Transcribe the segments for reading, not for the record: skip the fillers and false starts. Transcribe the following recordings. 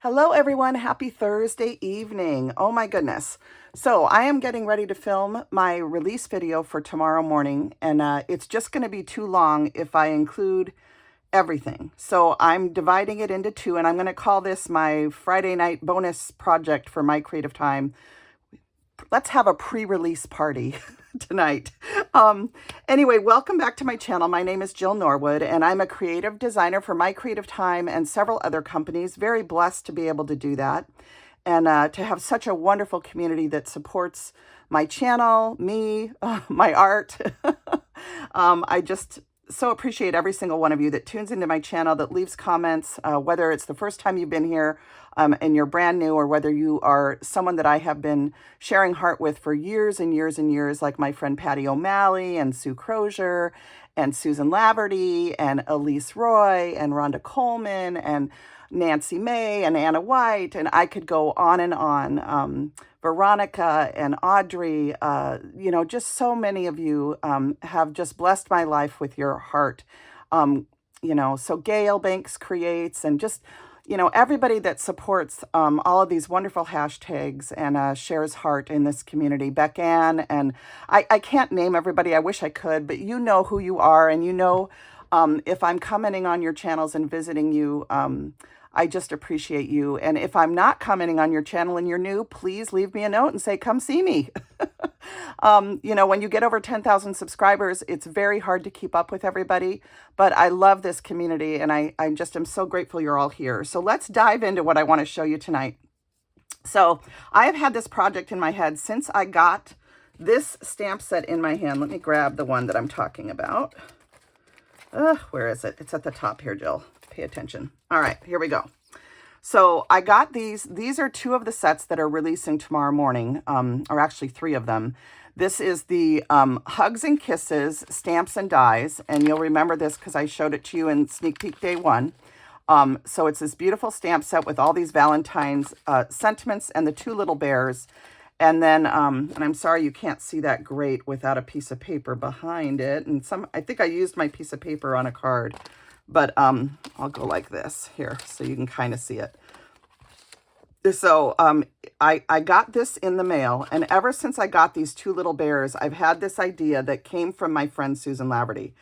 Hello, everyone. Happy Thursday evening. Oh my goodness. So I am getting ready to film my release video for tomorrow morning, and it's just going to be too long if I include everything. So I'm dividing it into two, and I'm going to call this my Friday night bonus project for my creative time. Let's have a pre-release party tonight. Anyway, welcome back to my channel. My name is Jill Norwood, and I'm a creative designer for My Creative Time and several other companies. Very blessed to be able to do that and to have such a wonderful community that supports my channel, me, my art. I just so appreciate every single one of you that tunes into my channel, that leaves comments, whether it's the first time you've been here and you're brand new, or whether you are someone that I have been sharing heart with for years and years and years, like my friend Patty O'Malley and Sue Crozier and Susan Laverty and Elise Roy and Rhonda Coleman and Nancy May and Anna White, and I could go on and on. Veronica and Audrey, just so many of you have just blessed my life with your heart. So Gail Banks Creates, and just, everybody that supports all of these wonderful hashtags and shares heart in this community. Beck Ann, and I can't name everybody. I wish I could, but you know who you are, and if I'm commenting on your channels and visiting you, I just appreciate you. And if I'm not commenting on your channel and you're new, please leave me a note and say, come see me. When you get over 10,000 subscribers, it's very hard to keep up with everybody, but I love this community, and I just am so grateful you're all here. So let's dive into what I want to show you tonight. So I have had this project in my head since I got this stamp set in my hand. Let me grab the one that I'm talking about. Where is it? It's at the top here, Jill. Pay attention. All right, here we go. So I got these. These are two of the sets that are releasing tomorrow morning, or actually three of them. This is the Hugs and Kisses Stamps and Dies, and you'll remember this because I showed it to you in Sneak Peek Day 1. So it's this beautiful stamp set with all these Valentine's sentiments and the two little bears. And then, and I'm sorry you can't see that great without a piece of paper behind it. And I think I used my piece of paper on a card, but I'll go like this here so you can kind of see it. So I got this in the mail, and ever since I got these two little bears, I've had this idea that came from my friend Susan Laverty.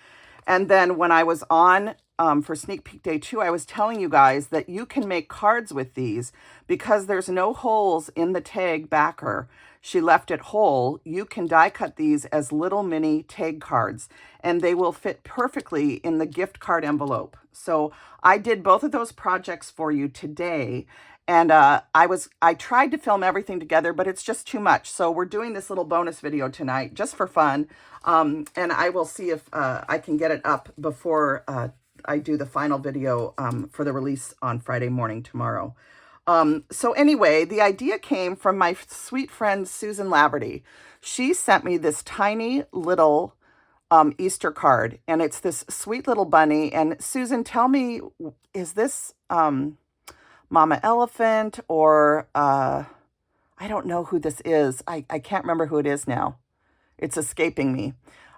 And then when I was on for Sneak Peek Day 2, I was telling you guys that you can make cards with these because there's no holes in the tag backer. She left it whole. You can die cut these as little mini tag cards, and they will fit perfectly in the gift card envelope. So I did both of those projects for you today. And I tried to film everything together, but it's just too much. So we're doing this little bonus video tonight just for fun. And I will see if I can get it up before I do the final video for the release on Friday morning tomorrow. So anyway, the idea came from my sweet friend Susan Laverty. She sent me this tiny little Easter card, and it's this sweet little bunny. And Susan, tell me, is this Mama Elephant, or I don't know who this is. I can't remember who it is now. It's escaping me.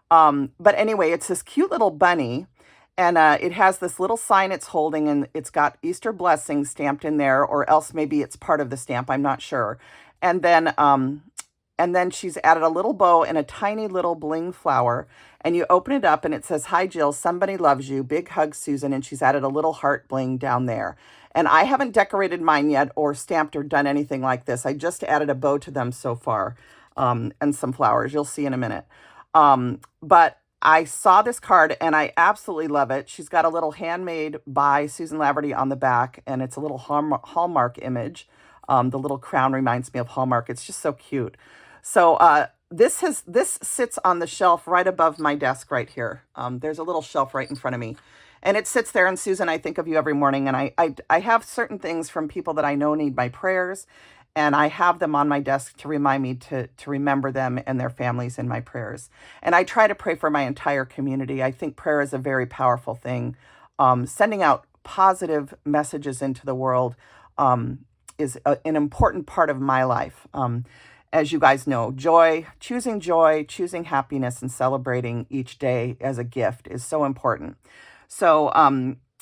But anyway, it's this cute little bunny, and it has this little sign it's holding, and it's got Easter blessings stamped in there, or else maybe it's part of the stamp. I'm not sure. And then she's added a little bow and a tiny little bling flower, and you open it up and it says, "Hi, Jill, somebody loves you. Big hug, Susan." And she's added a little heart bling down there. And I haven't decorated mine yet or stamped or done anything like this. I just added a bow to them so far, and some flowers. You'll see in a minute. But I saw this card and I absolutely love it. She's got a little handmade by Susan Laverty on the back, and it's a little Hallmark image. The little crown reminds me of Hallmark. It's just so cute. So this sits on the shelf right above my desk right here. There's a little shelf right in front of me. And it sits there, and Susan, I think of you every morning, and I have certain things from people that I know need my prayers, and I have them on my desk to remind me to remember them and their families in my prayers. And I try to pray for my entire community. I think prayer is a very powerful thing. Sending out positive messages into the world is an important part of my life. As you guys know, choosing happiness, and celebrating each day as a gift is so important. So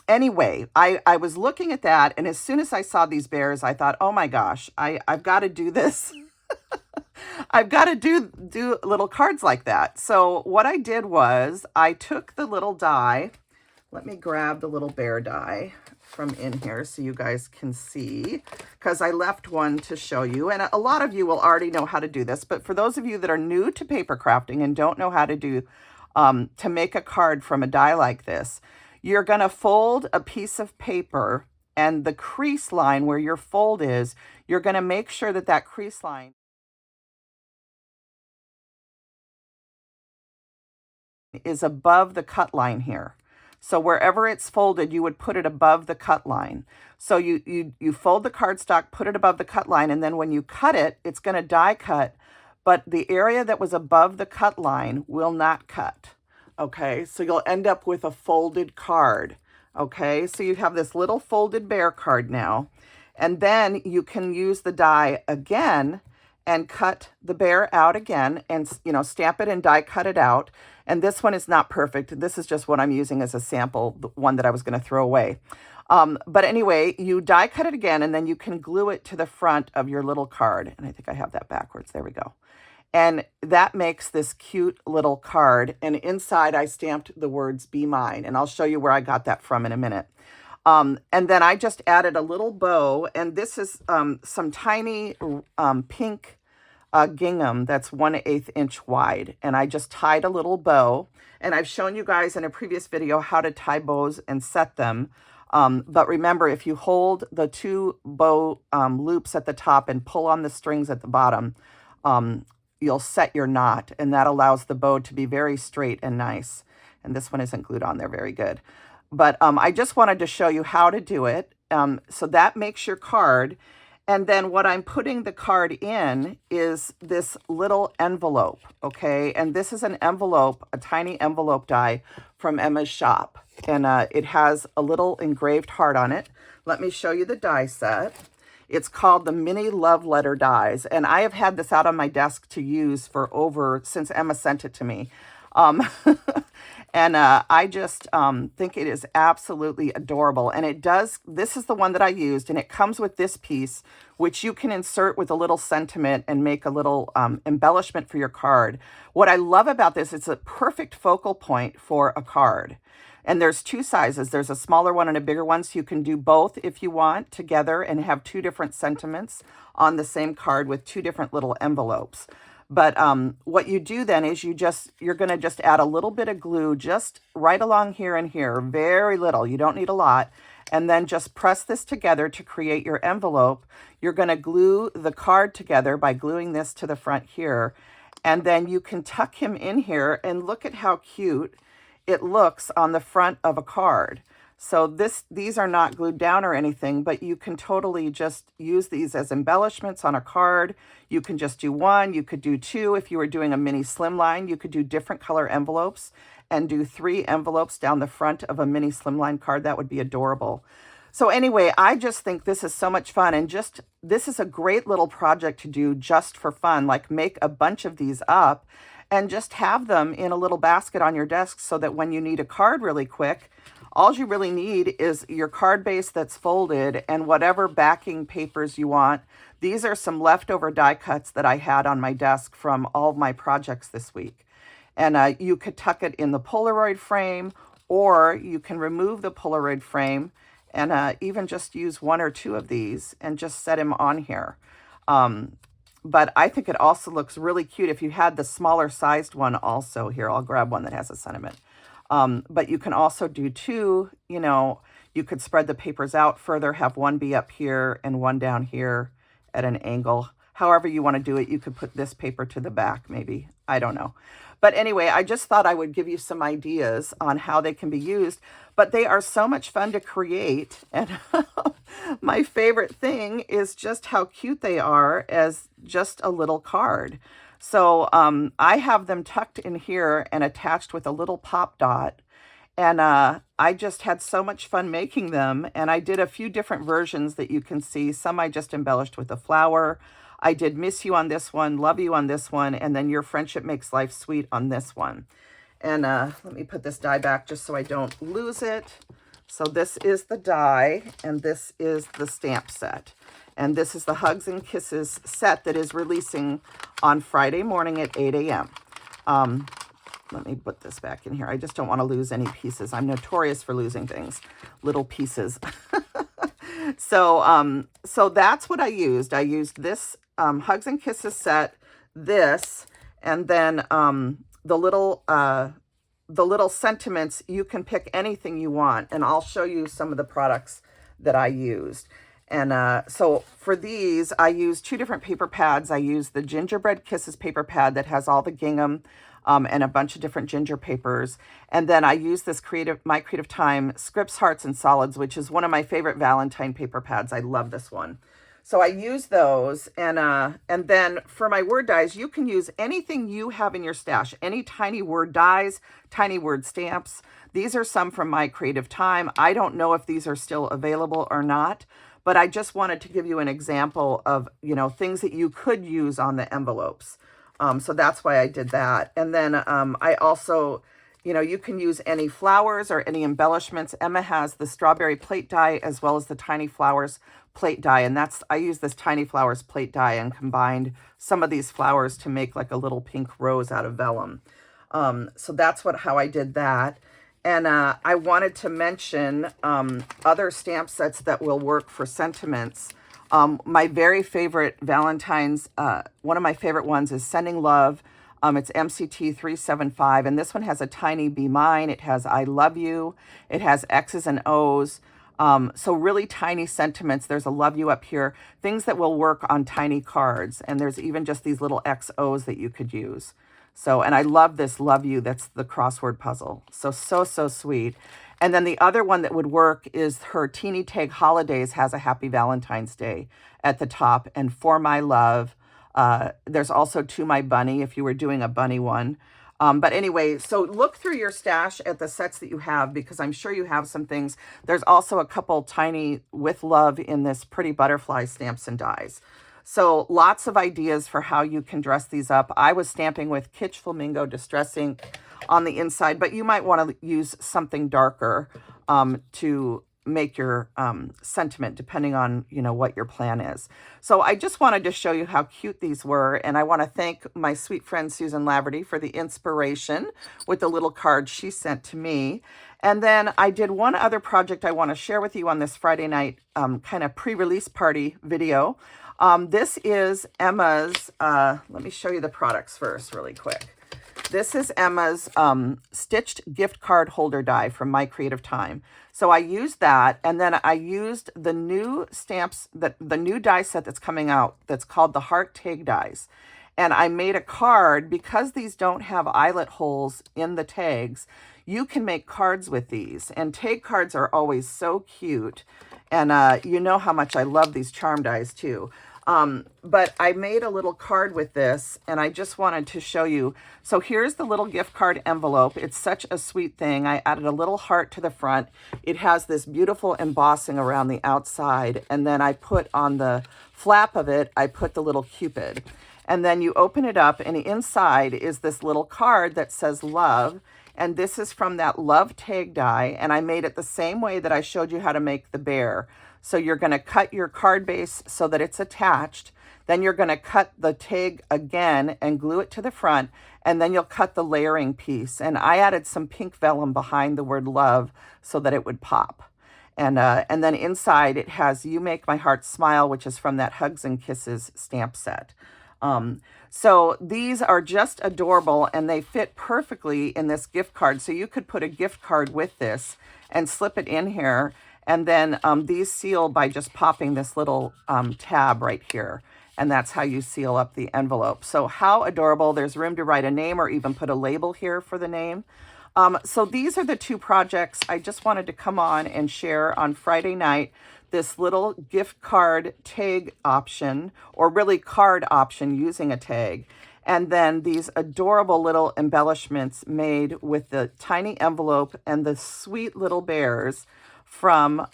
Anyway, I was looking at that, and as soon as I saw these bears, I thought, oh my gosh, I've got to do this. I've got to do little cards like that. So what I did was I took the little die. Let me grab the little bear die from in here so you guys can see, because I left one to show you. And a lot of you will already know how to do this, but for those of you that are new to paper crafting and don't know how to do to make a card from a die like this, you're going to fold a piece of paper, and the crease line where your fold is, you're going to make sure that that crease line is above the cut line here. So wherever it's folded, you would put it above the cut line. So you fold the cardstock, put it above the cut line, and then when you cut it, it's going to die cut, but the area that was above the cut line will not cut. Okay, so you'll end up with a folded card. Okay, so you have this little folded bear card now, and then you can use the die again and cut the bear out again and, you know, stamp it and die cut it out. And this one is not perfect. This is just what I'm using as a sample, the one that I was going to throw away. But anyway, you die cut it again, and then you can glue it to the front of your little card. And I think I have that backwards. There we go. And that makes this cute little card. And inside I stamped the words "Be Mine." And I'll show you where I got that from in a minute. And then I just added a little bow, and this is some tiny pink gingham that's 1/8 inch wide. And I just tied a little bow, and I've shown you guys in a previous video how to tie bows and set them. But remember, if you hold the two bow loops at the top and pull on the strings at the bottom, you'll set your knot, and that allows the bow to be very straight and nice. And this one isn't glued on there very good. But I just wanted to show you how to do it. So that makes your card. And then what I'm putting the card in is this little envelope, okay? And this is an envelope, a tiny envelope die from Emma's shop. And it has a little engraved heart on it. Let me show you the die set. It's called the Mini Love Letter Dies. And I have had this out on my desk to use since Emma sent it to me. And I just think it is absolutely adorable. And this is the one that I used, and it comes with this piece, which you can insert with a little sentiment and make a little embellishment for your card. What I love about this, it's a perfect focal point for a card. And there's two sizes. There's a smaller one and a bigger one, so you can do both if you want together and have two different sentiments on the same card with two different little envelopes. But what you do then is you're going to just add a little bit of glue just right along here and here, very little. You don't need a lot. And then just press this together to create your envelope. You're going to glue the card together by gluing this to the front here. And then you can tuck him in here, and look at how cute it looks on the front of a card. So these are not glued down or anything, but you can totally just use these as embellishments on a card. You can just do one, you could do two. If you were doing a mini slimline, you could do different color envelopes and do 3 envelopes down the front of a mini slimline card. That would be adorable. So anyway, I just think this is so much fun, and this is a great little project to do just for fun, like make a bunch of these up and just have them in a little basket on your desk so that when you need a card really quick, all you really need is your card base that's folded and whatever backing papers you want. These are some leftover die cuts that I had on my desk from all of my projects this week. And you could tuck it in the Polaroid frame, or you can remove the Polaroid frame and even just use 1 or 2 of these and just set him on here. But I think it also looks really cute if you had the smaller sized one also. Here, I'll grab one that has a sentiment. But you can also do 2, you could spread the papers out further, have one be up here and one down here at an angle. However you want to do it, you could put this paper to the back maybe. I don't know. But anyway, I just thought I would give you some ideas on how they can be used. But they are so much fun to create. And my favorite thing is just how cute they are as just a little card. So I have them tucked in here and attached with a little pop dot. And I just had so much fun making them. And I did a few different versions that you can see. Some I just embellished with a flower. I did Miss You on this one, Love You on this one, and then Your Friendship Makes Life Sweet on this one. And let me put this die back just so I don't lose it. So this is the die, and this is the stamp set. And this is the Hugs and Kisses set that is releasing on Friday morning at 8 a.m. Let me put this back in here. I just don't want to lose any pieces. I'm notorious for losing things, little pieces. So that's what I used. I used this Hugs and Kisses set, this, and then the little sentiments. You can pick anything you want, and I'll show you some of the products that I used. And so for these, I used 2 different paper pads. I used the Gingerbread Kisses paper pad that has all the gingham and a bunch of different ginger papers. And then I used this My Creative Time Scripts, Hearts, and Solids, which is one of my favorite Valentine paper pads. I love this one. So I use those, and then for my word dies, you can use anything you have in your stash, any tiny word dies, tiny word stamps. These are some from My Creative Time. I don't know if these are still available or not, but I just wanted to give you an example of, you know, things that you could use on the envelopes. So that's why I did that. And then I also, you know, you can use any flowers or any embellishments. Emma has the strawberry plate die as well as the tiny flowers plate die. And I use this tiny flowers plate die and combined some of these flowers to make like a little pink rose out of vellum. So that's how I did that. And I wanted to mention other stamp sets that will work for sentiments. My very favorite Valentine's, one of my favorite ones is Sending Love. It's MCT 375, and this one has a tiny Be Mine. It has I Love You. It has X's and O's. So really tiny sentiments. There's a love you up here. Things that will work on tiny cards. And there's even just these little XOs that you could use. So, and I love this love you. That's the crossword puzzle. So sweet. And then the other one that would work is her Teeny Tag Holidays has a Happy Valentine's Day at the top. And For My Love, there's also To My Bunny if you were doing a bunny one. But anyway, so look through your stash at the sets that you have, because I'm sure you have some things. There's also a couple tiny With Love in this Pretty Butterfly stamps and dies. So lots of ideas for how you can dress these up. I was stamping with Kitsch Flamingo Distress Ink on the inside, but you might want to use something darker to make your sentiment, depending on, you know, what your plan is. So I just wanted to show you how cute these were, and I want to thank my sweet friend Susan Laverty for the inspiration with the little card she sent to me. And then I did one other project I want to share with you on this Friday night kind of pre-release party video. This is Emma's, let me show you the products first really quick. This is Emma's stitched gift card holder die from My Creative Time. So I used that, and then I used the new stamps, the new die set that's coming out that's called the Heart Tag Dies. And I made a card, because these don't have eyelet holes in the tags, you can make cards with these. And tag cards are always so cute. And you know how much I love these charm dies too. But I made a little card with this, and I just wanted to show you. So here's the little gift card envelope. It's such a sweet thing. I added a little heart to the front. It has this beautiful embossing around the outside. And then I put on the flap of it, I put the little Cupid. And then you open it up, and inside is this little card that says love. And this is from that love tag die. And I made it the same way that I showed you how to make the bear. So you're going to cut your card base so that it's attached. Then you're going to cut the tag again and glue it to the front. And then you'll cut the layering piece. And I added some pink vellum behind the word love so that it would pop. And then inside it has You Make My Heart Smile, which is from that Hugs and Kisses stamp set. So these are just adorable, and they fit perfectly in this gift card. So you could put a gift card with this and slip it in here. And then these seal by just popping this little tab right here. And that's how you seal up the envelope. So how adorable. There's room to write a name or even put a label here for the name. So these are the two projects I just wanted to come on and share on Friday night. This little gift card tag option, or really card option using a tag. And then these adorable little embellishments made with the tiny envelope and the sweet little bears from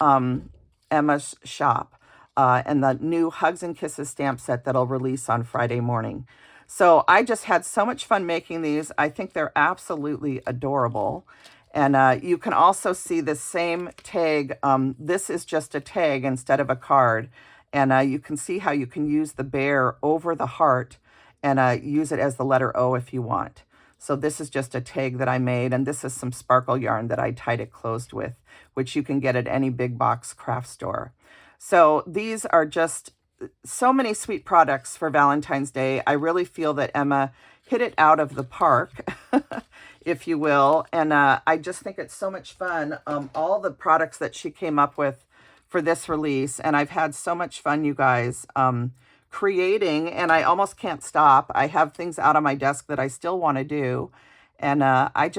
Emma's shop, and the new Hugs and Kisses stamp set that'll release on Friday morning. So I just had so much fun making these. I think they're absolutely adorable. And you can also see the same tag. This is just a tag instead of a card. And you can see how you can use the bear over the heart and use it as the letter O if you want. So this is just a tag that I made, and this is some sparkle yarn that I tied it closed with, which you can get at any big box craft store. So these are just so many sweet products for Valentine's Day. I really feel that Emma hit it out of the park, if you will. And I just think it's so much fun. All the products that she came up with for this release. And I've had so much fun, you guys, creating, and I almost can't stop. I have things out on my desk that I still want to do. And I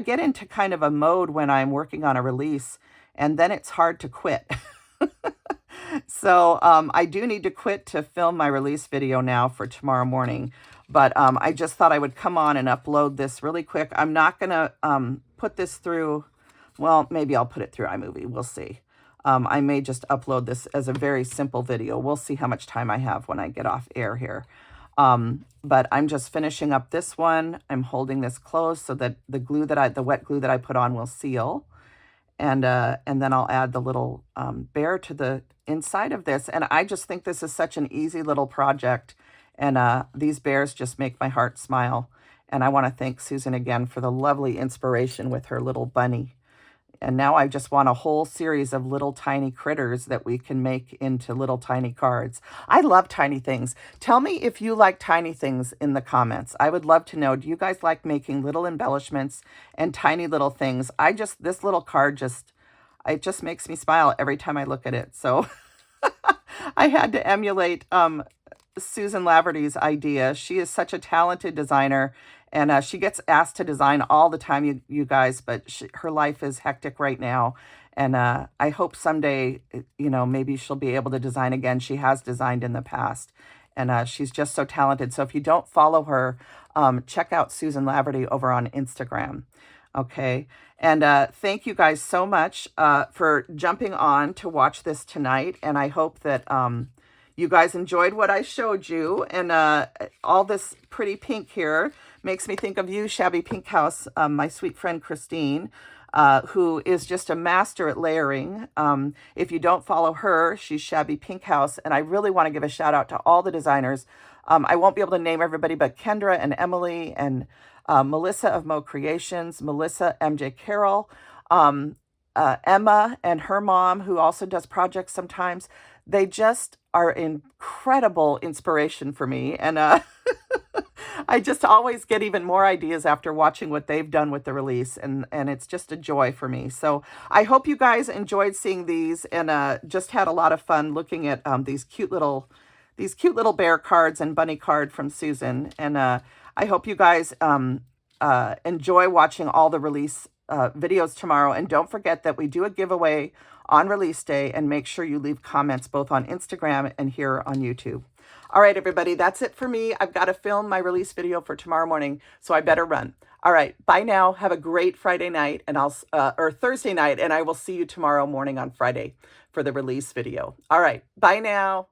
get into kind of a mode when I'm working on a release, and then it's hard to quit. So I do need to quit to film my release video now for tomorrow morning. But I just thought I would come on and upload this really quick. I'm not going to put this through, well, maybe I'll put it through iMovie. We'll see. I may just upload this as a very simple video. We'll see how much time I have when I get off air here. But I'm just finishing up this one. I'm holding this closed so that the wet glue that I put on will seal. And then I'll add the little bear to the inside of this. And I just think this is such an easy little project. And these bears just make my heart smile. And I want to thank Susan again for the lovely inspiration with her little bunny. And now I just want a whole series of little tiny critters that we can make into little tiny cards. I love tiny things. Tell me if you like tiny things in the comments. I would love to know, do you guys like making little embellishments and tiny little things? This little card it just makes me smile every time I look at it. So I had to emulate Susan Laverty's idea. She is such a talented designer, and she gets asked to design all the time, you guys, but her life is hectic right now. And I hope someday, maybe she'll be able to design again. She has designed in the past, and she's just so talented. So if you don't follow her, check out Susan Laverty over on Instagram. Okay. And thank you guys so much for jumping on to watch this tonight. And I hope that you guys enjoyed what I showed you. And all this pretty pink here makes me think of you, Shabby Pink House, my sweet friend Christine, who is just a master at layering. If you don't follow her, she's Shabby Pink House. And I really want to give a shout out to all the designers. I won't be able to name everybody, but Kendra and Emily and Melissa of Mo Creations, Melissa, MJ Carroll, Emma and her mom, who also does projects sometimes. They just are incredible inspiration for me. And I just always get even more ideas after watching what they've done with the release. And it's just a joy for me. So I hope you guys enjoyed seeing these and just had a lot of fun looking at these cute little bear cards and bunny card from Susan. And I hope you guys enjoy watching all the release videos tomorrow. And don't forget that we do a giveaway on release day, and make sure you leave comments both on Instagram and here on YouTube. All right, everybody, that's it for me. I've got to film my release video for tomorrow morning, so I better run. All right, bye now. Have a great Friday night or Thursday night, and I will see you tomorrow morning on Friday for the release video. All right, bye now.